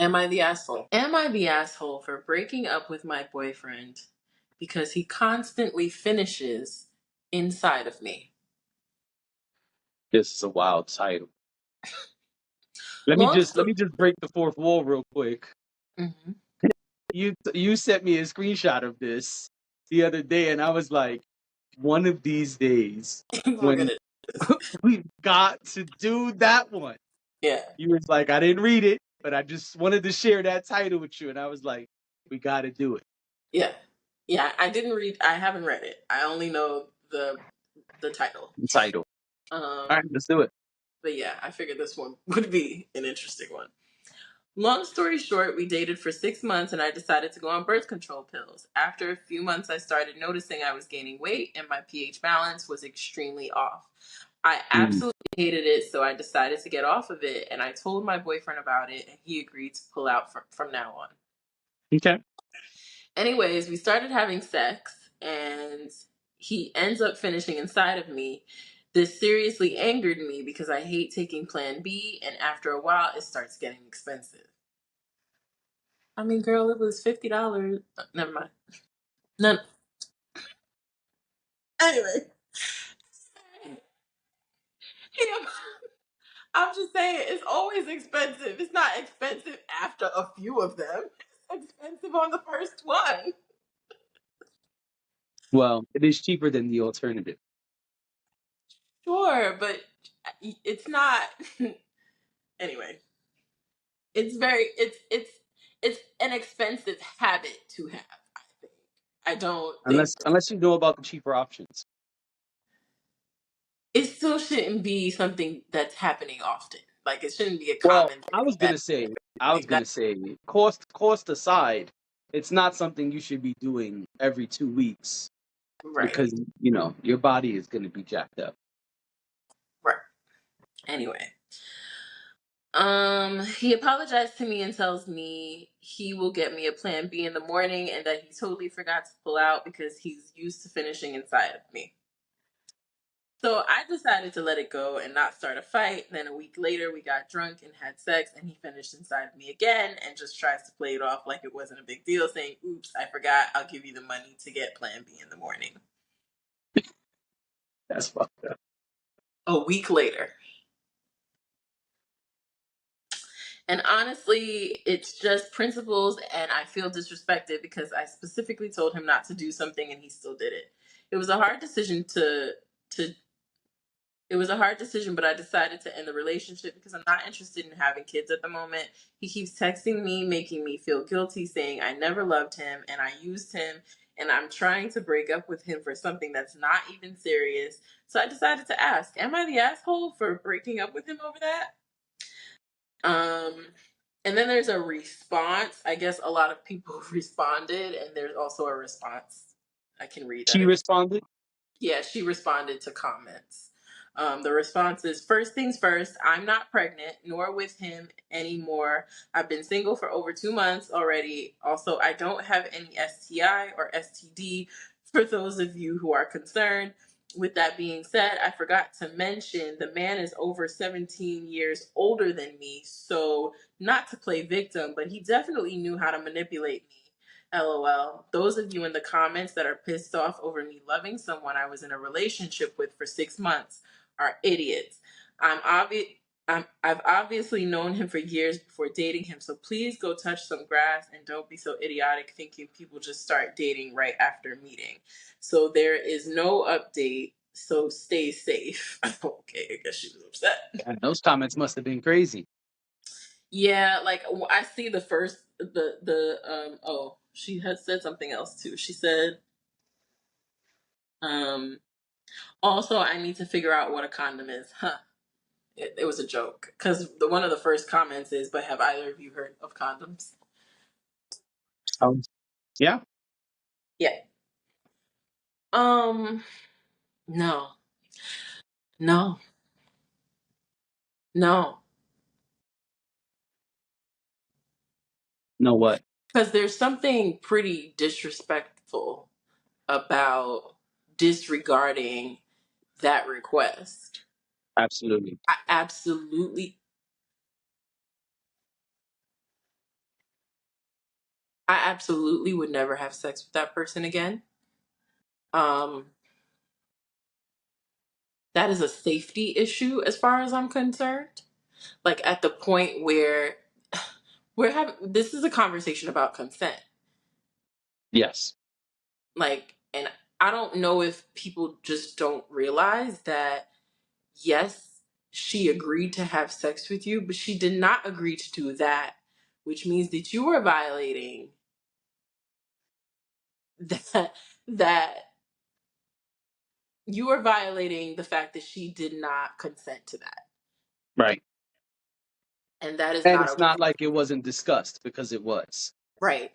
Am I the asshole? Am I the asshole for breaking up with my boyfriend because he constantly finishes inside of me? This is a wild title. Let me Long just let story. me just break the fourth wall real quick. Mhm. You sent me a screenshot of this the other day, and I was like, one of these days We're when gonna. we got to do that one. Yeah, You was like, I didn't read it, but I just wanted to share that title with you, and I was like, we got to do it. yeah, yeah. I didn't read. I haven't read it. I only know the title. The title. All right, Um, let's do it. but yeah, I figured this one would be an interesting one. Long story short, we dated for 6 months and I decided to go on birth control pills. After a few months, I started noticing I was gaining weight and my pH balance was extremely off. I Mm. absolutely hated it, so I decided to get off of it and I told my boyfriend about it and he agreed to pull out from now on. Okay. Anyways, we started having sex and he ends up finishing inside of me. This seriously angered me because I hate taking Plan B and after a while it starts getting expensive. I mean, girl, it was $50. Never mind. None. Anyway, yeah, I'm just saying it's always expensive. It's not expensive after a few of them. It's expensive on the first one. Well, it is cheaper than the alternative. Sure, but it's not. Anyway, it's an expensive habit to have. I think. I don't think Unless you know about the cheaper options. it still shouldn't be something that's happening often. Like it shouldn't be a Well, common thing I was that gonna say, cost aside, it's not something you should be doing every 2 weeks right. because your body is gonna be jacked up. Right. Anyway, he apologized to me and tells me he will get me a plan B in the morning and that he totally forgot to pull out because he's used to finishing inside of me. So I decided to let it go and not start a fight. Then a week later, we got drunk and had sex, and he finished inside of me again and just tries to play it off like it wasn't a big deal, saying, "Oops, I forgot. I'll give you the money to get plan B in the morning." That's fucked up. A week later. And honestly, it's just principles, and I feel disrespected because I specifically told him not to do something, and he still did it. It was a hard decision to. It was a hard decision, but I decided to end the relationship because I'm not interested in having kids at the moment. He keeps texting me, making me feel guilty, saying I never loved him and I used him, and I'm trying to break up with him for something that's not even serious. So I decided to ask, am I the asshole for breaking up with him over that? Um, and then there's a response. I guess a lot of people responded, and there's also a response. I can read that She if responded. yeah, she responded to comments. The response is first things first, I'm not pregnant, nor with him anymore. I've been single for over 2 months already. Also, I don't have any STI or STD for those of you who are concerned. With that being said, I forgot to mention the man is over 17 years older than me, so not to play victim, but he definitely knew how to manipulate me. LOL. Those of you in the comments that are pissed off over me loving someone I was in a relationship with for 6 months are idiots. I've obviously known him for years before dating him, so please go touch some grass and don't be so idiotic thinking people just start dating right after meeting. So there is no update, so stay safe. Okay, I guess she was upset. And those comments must have been crazy. Yeah, like I see the first oh, she had said something else too. She said um also I need to figure out what a condom is. Huh. It was a joke cuz the one of the first comments is but have either of you heard of condoms? Um, yeah. Yeah. Um no. No. No. Know what? Cuz there's something pretty disrespectful about disregarding that request. Absolutely. I absolutely I absolutely would never have sex with that person again. Um, that is a safety issue as far as I'm concerned. Like at the point where we're having this is a conversation about consent. Yes. Like, and I don't know if people just don't realize that yes, she agreed to have sex with you, but she did not agree to do that, which means that you were violating that that you are violating the fact that she did not consent to that. Right. And that is And not it's okay. not like it wasn't discussed, because it was Right.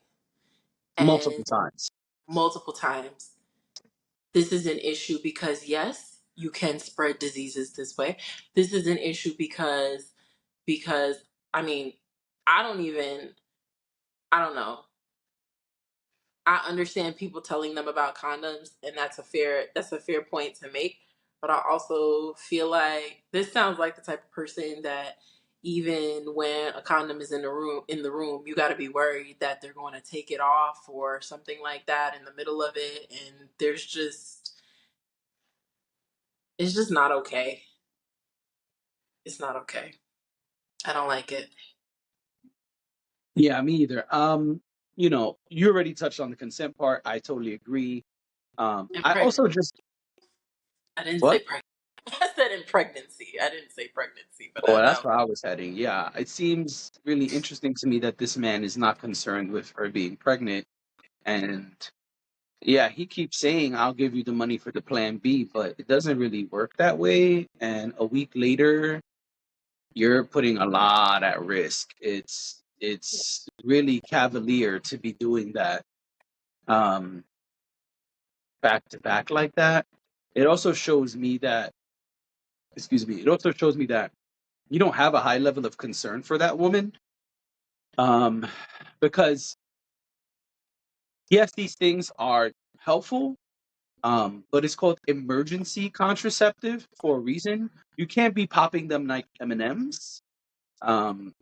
multiple And times. multiple times. This is an issue because yes, you can spread diseases this way. This is an issue because I mean, I don't even I don't know. I understand people telling them about condoms, and that's a fair point to make. But I also feel like this sounds like the type of person that even when a condom is in the room, you got to be worried that they're going to take it off or something like that in the middle of it, and it's just not okay. It's not okay. I don't like it. Yeah, me either. You already touched on the consent part. I totally agree. And I pregnant. also just I didn't say what? pregnant. I said in pregnancy. I didn't say pregnancy, but Oh, that that's where I was heading. Yeah, it seems really interesting to me that this man is not concerned with her being pregnant, and yeah, he keeps saying, "I'll give you the money for the plan B," but it doesn't really work that way. And a week later, you're putting a lot at risk. It's really cavalier to be doing that um, back to back like that. It also shows me that, excuse me, it also shows me that you don't have a high level of concern for that woman, um, because yes, these things are helpful, but it's called emergency contraceptive for a reason. You can't be popping them like M&Ms.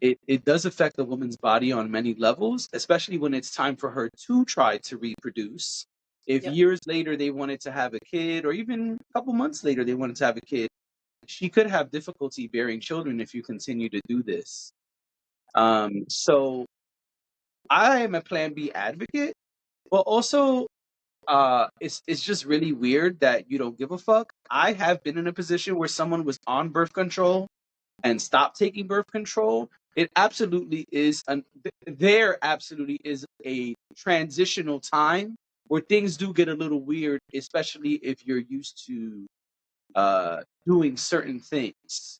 It does affect the woman's body on many levels, especially when it's time for her to try to reproduce. If Yep. years later they wanted to have a kid, or even a couple months later they wanted to have a kid, she could have difficulty bearing children if you continue to do this. So I am a Plan B advocate, but also it's just really weird that you don't give a fuck. I have been in a position where someone was on birth control and stopped taking birth control. It absolutely is there absolutely is a transitional time where things do get a little weird, especially if you're used to doing certain things.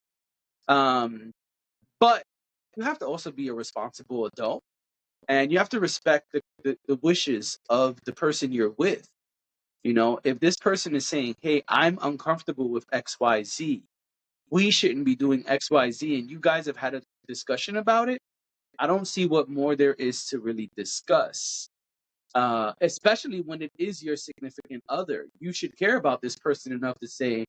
Um, but you have to also be a responsible adult, and you have to respect the wishes of the person you're with. If this person is saying, "Hey, I'm uncomfortable with XYZ, we shouldn't be doing XYZ," and you guys have had a discussion about it, I don't see what more there is to really discuss. Especially when it is your significant other. You should care about this person enough to say,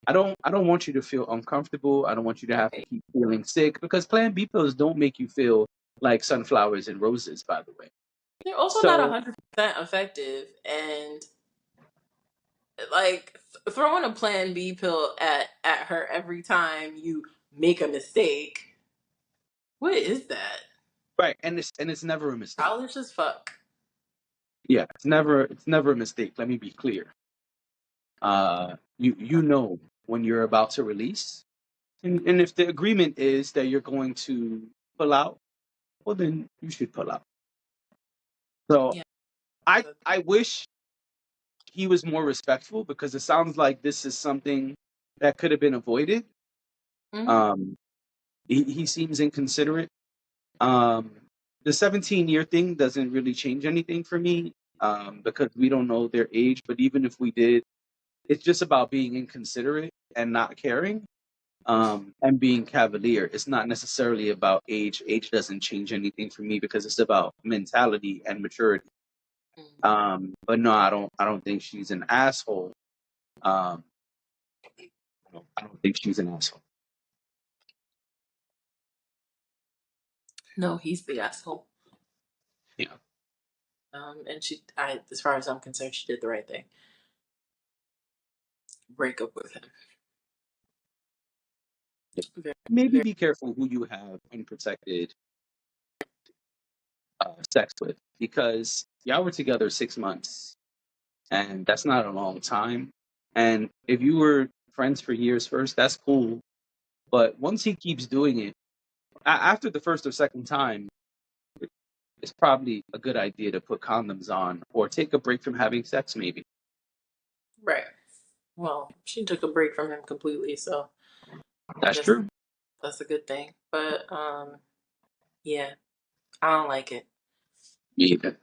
I don't want you to feel uncomfortable. I don't want you to have to Right. keep feeling sick, because Plan B pills don't make you feel like sunflowers and roses, by the way. They're also not So 100% effective, and like throwing a Plan B pill at her every time you make a mistake. What is that? right, and it's never a mistake. Childish as fuck. Yeah, it's never a mistake. Let me be clear. You know when you're about to release, and if the agreement is that you're going to pull out, well then you should pull out. So Yeah. I wish he was more respectful, because it sounds like this is something that could have been avoided. Mm-hmm. Um, he seems inconsiderate. Um, the 17-year thing doesn't really change anything for me, because we don't know their age. But even if we did, it's just about being inconsiderate and not caring, and being cavalier. It's not necessarily about age. Age doesn't change anything for me, because it's about mentality and maturity. But no, I don't think she's an asshole. Um, I don't think she's an asshole. No, he's the asshole. Yeah. And as far as I'm concerned, she did the right thing. Break up with him. Very, Maybe very be careful who you have unprotected sex with, because y'all were together 6 months, and that's not a long time. And if you were friends for years first, that's cool. But once he keeps doing it, after the first or second time, it's probably a good idea to put condoms on or take a break from having sex, maybe. right. Well, she took a break from him completely, so I That's guess true. that's a good thing. But yeah, I don't like it. Me either.